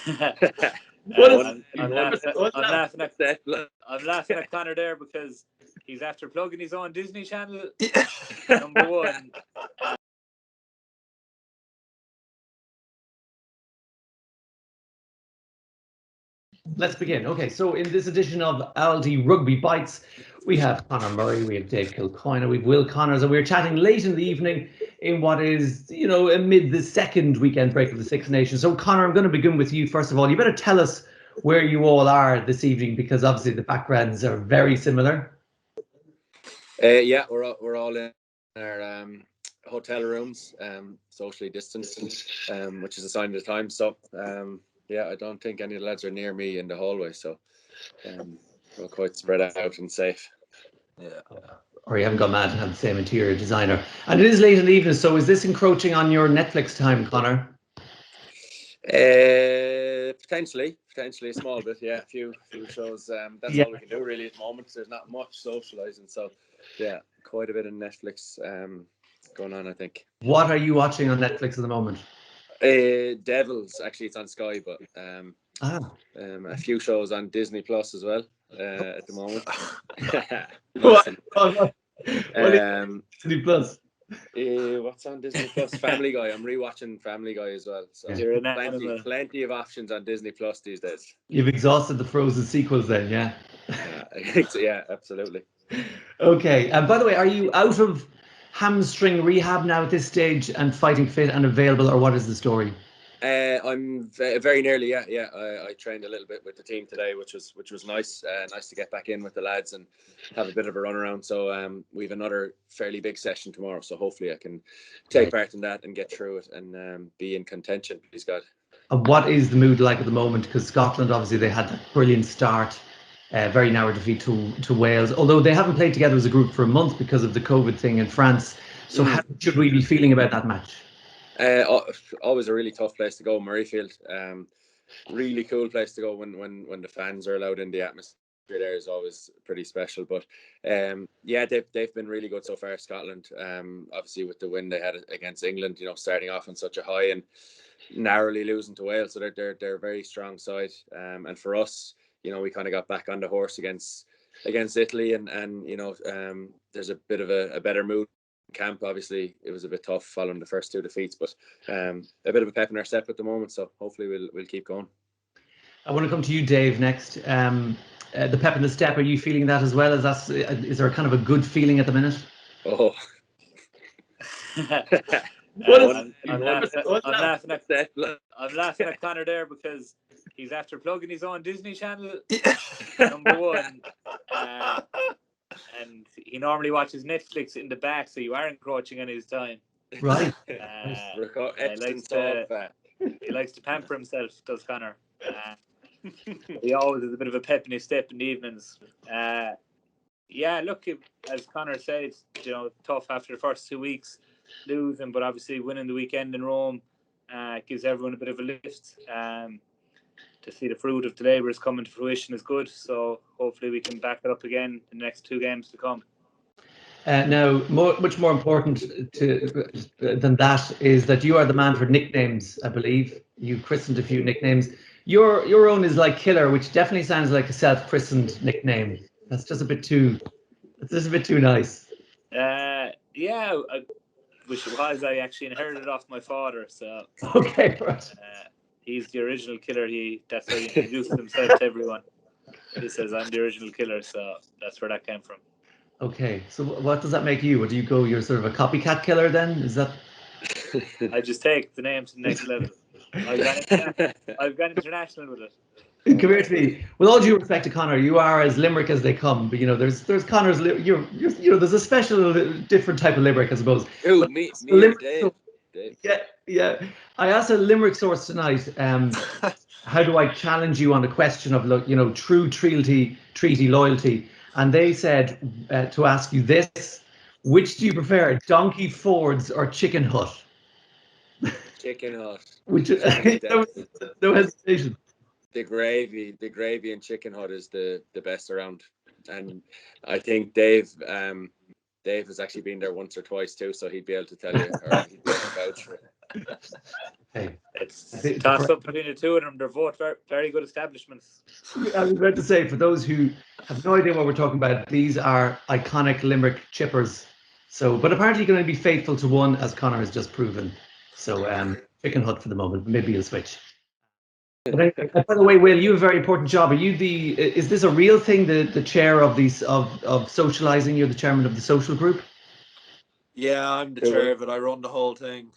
I'm laughing at Connor there because he's after plugging his own Disney Channel. Number one. Let's begin. Okay, so in this edition of Aldi Rugby Bites, we have Conor Murray, we have Dave Kilcoyne, we have Will Connors, and we're chatting late in the evening in what is, amid the second weekend break of the Six Nations. So, Conor, I'm going to begin with you first of all. You better tell us where you all are this evening, because obviously the backgrounds are very similar. Yeah, we're all in our hotel rooms, socially distanced, which is a sign of the time. So, yeah, I don't think any of the lads are near me in the hallway, so we're quite spread out and safe. Yeah. Or you haven't gone mad and have the same interior designer. And it is late in the evening, so is this encroaching on your Netflix time, Conor? Potentially a small bit, yeah. A few shows. That's all we can do really at the moment. There's not much socialising, so yeah, quite a bit of Netflix going on, I think. What are you watching on Netflix at the moment? Devils, actually, it's on Sky, but a few shows on Disney Plus as well at the moment. What is Disney Plus? What's on Disney Plus? Family Guy. I'm rewatching Family Guy as well. So plenty of options on Disney Plus these days. You've exhausted the Frozen sequels then, yeah? Yeah, absolutely. Okay. And by the way, are you out of hamstring rehab now at this stage and fighting fit and available, or what is the story? I'm very nearly, yeah. I trained a little bit with the team today, which was nice. Nice to get back in with the lads and have a bit of a run around. So we have another fairly big session tomorrow. So hopefully I can take part in that and get through it and be in contention. Please God. And what is the mood like at the moment? Because Scotland, obviously, they had that brilliant start, very narrow defeat to Wales. Although they haven't played together as a group for a month because of the COVID thing in France. So how should we be feeling about that match? Always a really tough place to go, Murrayfield. Really cool place to go when the fans are allowed in. The atmosphere there is always pretty special. But yeah, they've been really good so far, Scotland. Obviously with the win they had against England, starting off on such a high and narrowly losing to Wales, so they're a very strong side. And for us, we kind of got back on the horse against Italy, and there's a bit of a better mood. Camp, obviously it was a bit tough following the first two defeats, but a bit of a pep in our step at the moment, so hopefully we'll keep going. I want to come to you, Dave, next. The pep in the step, are you feeling that as well? Is there kind of a good feeling at the minute? Oh. I'm laughing at Connor there because he's after plugging his own Disney Channel. Number one. And he normally watches Netflix in the back, so you are encroaching on his time. Right. He likes to pamper himself, does Connor. He always has a bit of a pep in his step in the evenings. Yeah, look, as Connor said, tough after the first 2 weeks losing, but obviously winning the weekend in Rome gives everyone a bit of a lift. To see the fruit of the labours coming to fruition is good. So hopefully we can back it up again in the next 2 games to come. Now, much more important than that is that you are the man for nicknames, I believe. You christened a few nicknames. Your own is like Killer, which definitely sounds like a self-christened nickname. That's just a bit too nice. Yeah, I wish it was. I actually inherited it off my father. So okay, right. He's the original Killer. That's how he introduced himself to everyone. He says, I'm the original Killer, so that's where that came from. Okay, so what does that make you? Or do you go, you're sort of a copycat killer then? Is that? I just take the name to the next level. I've gone international with it. Come here to me. With all due respect to Conor, you are as Limerick as they come. But there's Conor's. You're there's a special, different type of Limerick, I suppose. Ooh, me or Dave. Yeah. I asked a Limerick source tonight. How do I challenge you on the question of true treaty loyalty? And they said to ask you this: which do you prefer, Donkey Ford's or Chicken Hut? Chicken Hut. Which no hesitation. The gravy in Chicken Hut is the best around, and I think Dave has actually been there once or twice too, so he'd be able to tell you, or he'd be able to vouch for it. Hey, It's a toss up between the two of them. They're both very, very good establishments. I was about to say, for those who have no idea what we're talking about, these are iconic Limerick chippers. So, but apparently you're going to be faithful to one, as Conor has just proven. So, chicken hut for the moment. Maybe you'll switch. But by the way, Will, you have a very important job. Are you is this a real thing, the chair of these of socializing? You're the chairman of the social group? Yeah, I'm the chair of it. I run the whole thing.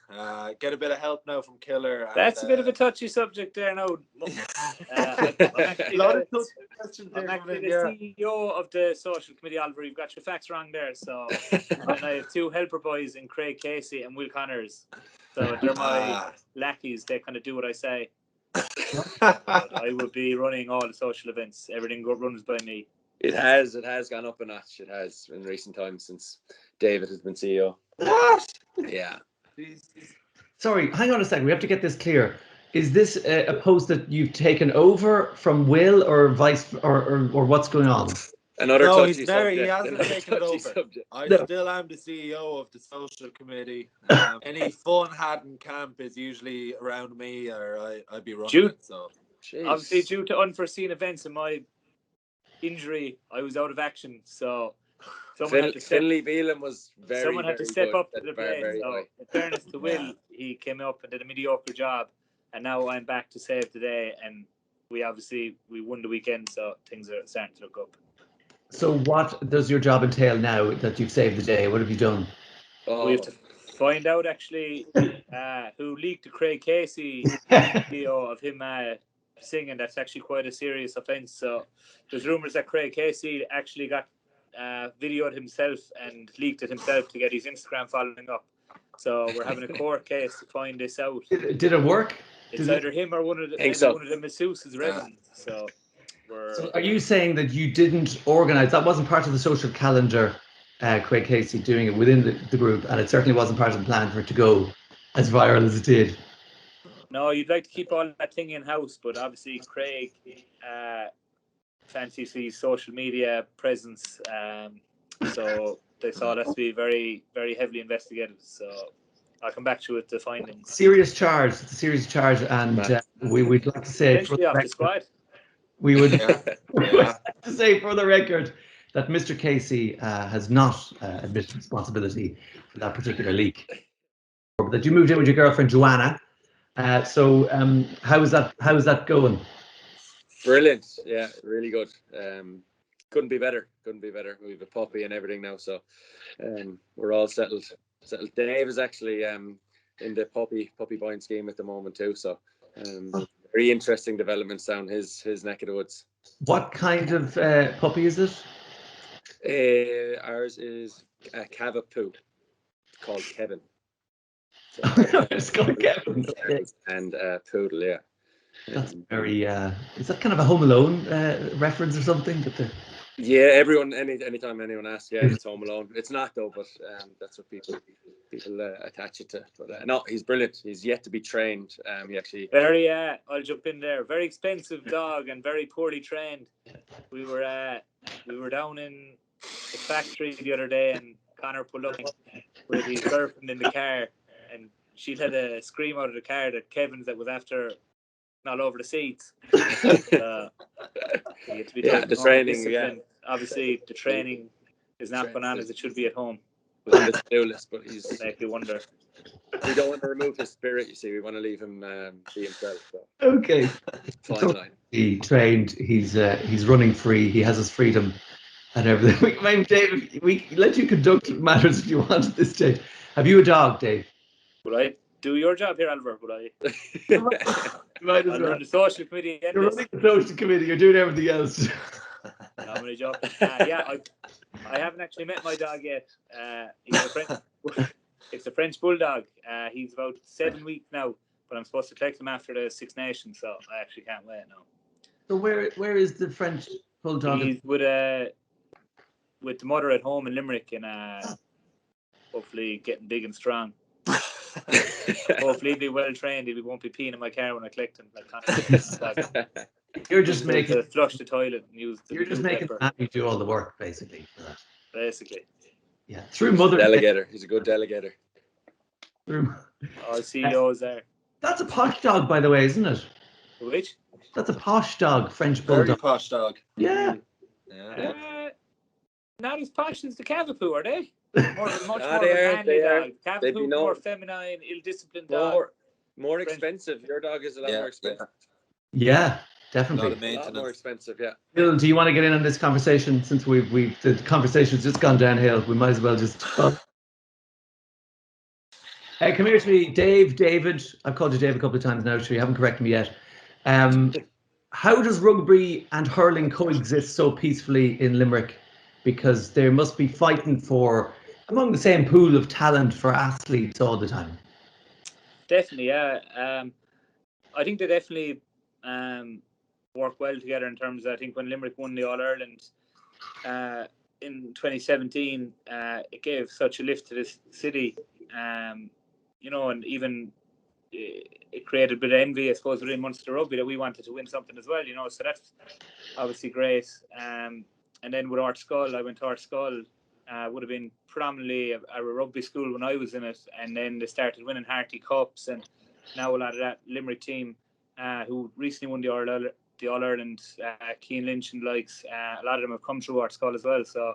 Get a bit of help now from Killer. That's a bit of a touchy subject there now. I'm actually the CEO of the social committee, Oliver. You've got your facts wrong there. So, and I have two helper boys in Craig Casey and Will Connors. So they're my lackeys. They kind of do what I say. But I would be running all the social events. Everything runs by me. It has gone up a notch. It has in recent times since David has been CEO. What? Yeah. Sorry, hang on a second. We have to get this clear. Is this a post that you've taken over from Will, or or what's going on? Another no, touchy he's subject. he hasn't taken it over. Subject. I still am the CEO of the social committee. Any fun had in camp is usually around me, or I'd be running it. So, obviously, due to unforeseen events and my injury, I was out of action. So Finley Beelan was very. Someone had to step up to the plate. So, high. in fairness to Will, he came up and did a mediocre job, and now I'm back to save the day. And we won the weekend, so things are starting to look up. So, what does your job entail now that you've saved the day? What have you done? We have to find out actually who leaked the Craig Casey video of him singing. That's actually quite a serious offence. So there's rumours that Craig Casey actually got videoed himself and leaked it himself to get his Instagram following up. So we're having a court case to find this out. Did it work? It's either him or one of the masseuses residents. So are you saying that you didn't organise? That wasn't part of the social calendar. Craig Casey doing it within the group, and it certainly wasn't part of the plan for it to go as viral as it did. No, you'd like to keep all that thing in house, but obviously Craig fancies his social media presence, so they saw that to be very, very heavily investigated. So I'll come back to it with the findings. Serious charge. It's a serious charge, and we would like to say Potentially off the squad. We would like to say for the record that Mr. Casey has not admitted responsibility for that particular leak. But that you moved in with your girlfriend Joanna. So how is that going? Brilliant. Yeah, really good. Couldn't be better. We have a puppy and everything now, so we're all settled. Dave is actually in the puppy buying scheme at the moment too. So very interesting developments down his neck of the woods. What kind of puppy is it? Ours is a Cavapoo called Kevin. So, it's called Kevin. And Poodle, yeah. That's very. Is that kind of a Home Alone reference or something? Yeah, everyone. Anytime anyone asks, yeah, it's Home Alone. It's not though, but that's what people attach it to. But no, he's brilliant. He's yet to be trained. He actually very. I'll jump in there. Very expensive dog and very poorly trained. We were down in the factory the other day, and Conor pulled up with his girlfriend in the car, and she had a scream out of the car that Kevin's that was after all over the seats. The training, yeah. Obviously, the training is not going on as it should be at home. On the to-do list, but he's make you wonder. We don't want to remove his spirit. You see, we want to leave him be himself. So. Okay. Fine line. He trained. He's running free. He has his freedom and everything. Dave, we let you conduct matters if you want at this stage. Have you a dog, Dave? Would I do your job here, Oliver? Would I? Might as I'll well. run the social committee. You're running the social committee. You're doing everything else. I'm going to joke. Yeah, I haven't actually met my dog yet. It's a French bulldog. He's about 7 weeks now, but I'm supposed to collect him after the Six Nations, so I actually can't wait now. So where is the French bulldog? He's with the mother at home in Limerick, and hopefully getting big and strong. Hopefully he'll be well trained. He won't be peeing in my car when I collect him. You're just making to flush the toilet and use. You're just making Matthew do all the work, basically. For that. Basically. Yeah. Through mother. Delegator. He's a good delegator. All CEOs there. That's a posh dog, by the way, isn't it? Which? That's a posh dog, French Very bulldog. posh dog. Yeah. Yeah. Not as posh as the Cavapoo, are they? Much more of a They manly are. dog. They'd be Cavapoo, known. more feminine, ill-disciplined dog. More French. expensive. Your dog is a lot more expensive. Yeah, A lot of definitely. A lot more maintenance. expensive, yeah. Bill, do you want to get in on this conversation since the conversation's just gone downhill? We might as well just. Hey, come here to me, David. I've called you Dave a couple of times now, so you haven't corrected me yet. How does rugby and hurling coexist so peacefully in Limerick? Because they must be fighting among the same pool of talent for athletes all the time. Definitely, yeah. I think they definitely work well together in terms of, I think when Limerick won the All-Ireland in 2017, it gave such a lift to this city, and even it created a bit of envy, I suppose, within Munster Rugby that we wanted to win something as well, so that's obviously great. And then with Artskull, I went to Artskull, would have been predominantly a rugby school when I was in it, and then they started winning Harty Cups, and now a lot of that Limerick team who recently won the All-Ireland, Cian Lynch and likes, a lot of them have come through Artskull as well, so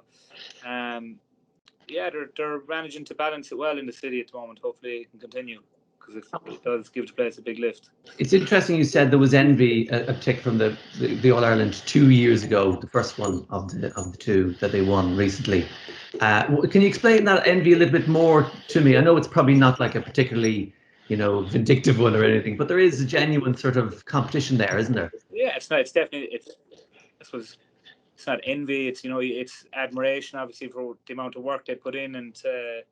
they're managing to balance it well in the city at the moment. Hopefully it can continue, because it does give the place a big lift. It's interesting you said there was envy uptick from the All Ireland 2 years ago, the first one of the two that they won recently. Can you explain that envy a little bit more to me? I know it's probably not like a particularly vindictive one or anything, but there is a genuine sort of competition there, isn't there? Yeah, it's not. It's definitely. I suppose it's not envy. It's it's admiration, obviously, for the amount of work they put in and to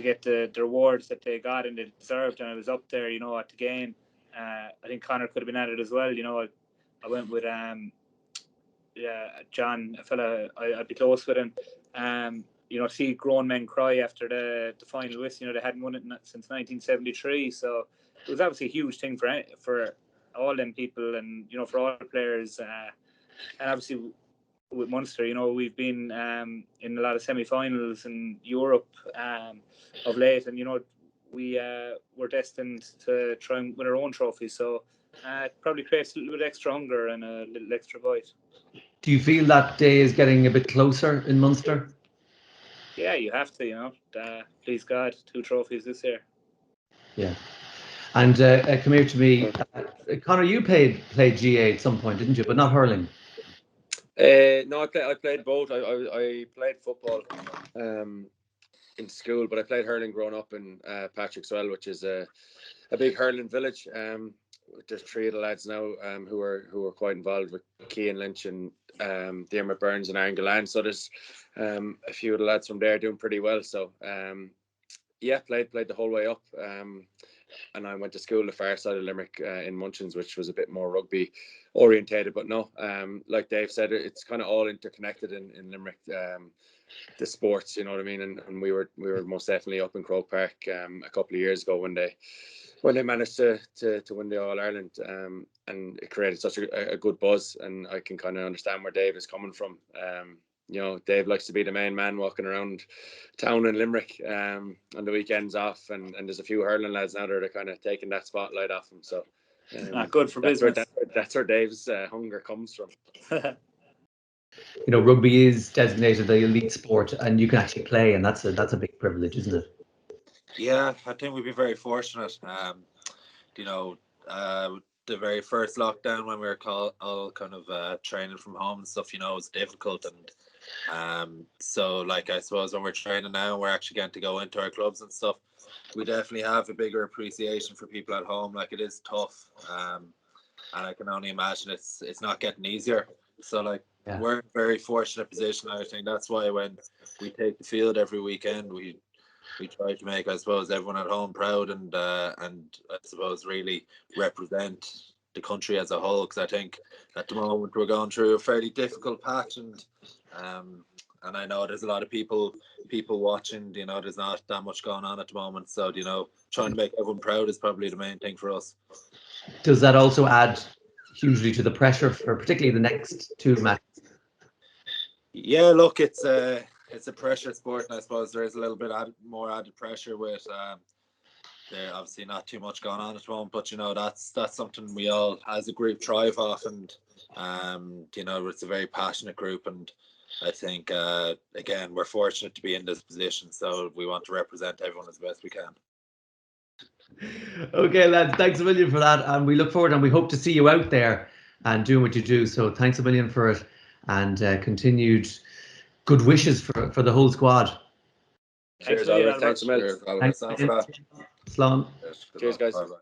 get the rewards that they got and they deserved, and it was up there, at the game. I think Conor could have been at it as well. I went with John, a fella I'd be close with him. See grown men cry after the final whistle. They hadn't won it since 1973, so it was obviously a huge thing for all them people, and for all the players, and obviously with Munster, we've been in a lot of semi-finals in Europe of late, and we're destined to try and win our own trophy, so it probably creates a little bit extra hunger and a little extra bite. Do you feel that day is getting a bit closer in Munster? Yeah, you have to, please God, 2 trophies this year. Yeah. And come here to me, Conor, you played GA at some point, didn't you? But not hurling. No, I played both. I played football in school, but I played hurling growing up in Patrickswell, which is a big hurling village. There's 3 of the lads now who are quite involved with Cian Lynch and Dermot Burns and Aaron Callan. So there's a few of the lads from there doing pretty well. So played the whole way up. And I went to school the far side of Limerick in Munchins, which was a bit more rugby orientated. But no, like Dave said, it's kind of all interconnected in Limerick. The sports, you know what I mean, and we were most definitely up in Croke Park a couple of years ago when they managed to win the All Ireland, and it created such a good buzz. And I can kind of understand where Dave is coming from. Dave likes to be the main man walking around town in Limerick on the weekends off, and there's a few hurling lads now that are kind of taking that spotlight off him. So not good for business. That's where Dave's hunger comes from. Rugby is designated the elite sport, and you can actually play, and that's a big privilege, isn't it? Yeah, I think we'd be very fortunate. The very first lockdown when we were all kind of training from home and stuff, it was difficult, and so I suppose when we're training now, we're actually getting to go into our clubs and stuff. We definitely have a bigger appreciation for people at home. It is tough, and I can only imagine it's not getting easier. So we're in a very fortunate position. I think that's why when we take the field every weekend, we try to make, I suppose, everyone at home proud, and I suppose really represent the country as a whole. Because I think at the moment we're going through a fairly difficult patch, and I know there's a lot of people watching. There's not that much going on at the moment, so trying to make everyone proud is probably the main thing for us. Does that also add hugely to the pressure for particularly the next 2 matches? Yeah, look, it's a pressure sport, and I suppose there is a little bit more added pressure with There obviously not too much going on at the moment, but you know that's something we all as a group thrive off, and you know it's a very passionate group, and I think again we're fortunate to be in this position, so we want to represent everyone as best we can. Okay, lads, thanks a million for that, and we look forward and we hope to see you out there and doing what you do. So thanks a million for it, and continued good wishes for the whole squad. Cheers, a million, Albert. Thanks a million. Thanks. For that. Slán. Cheers, guys. Bye-bye.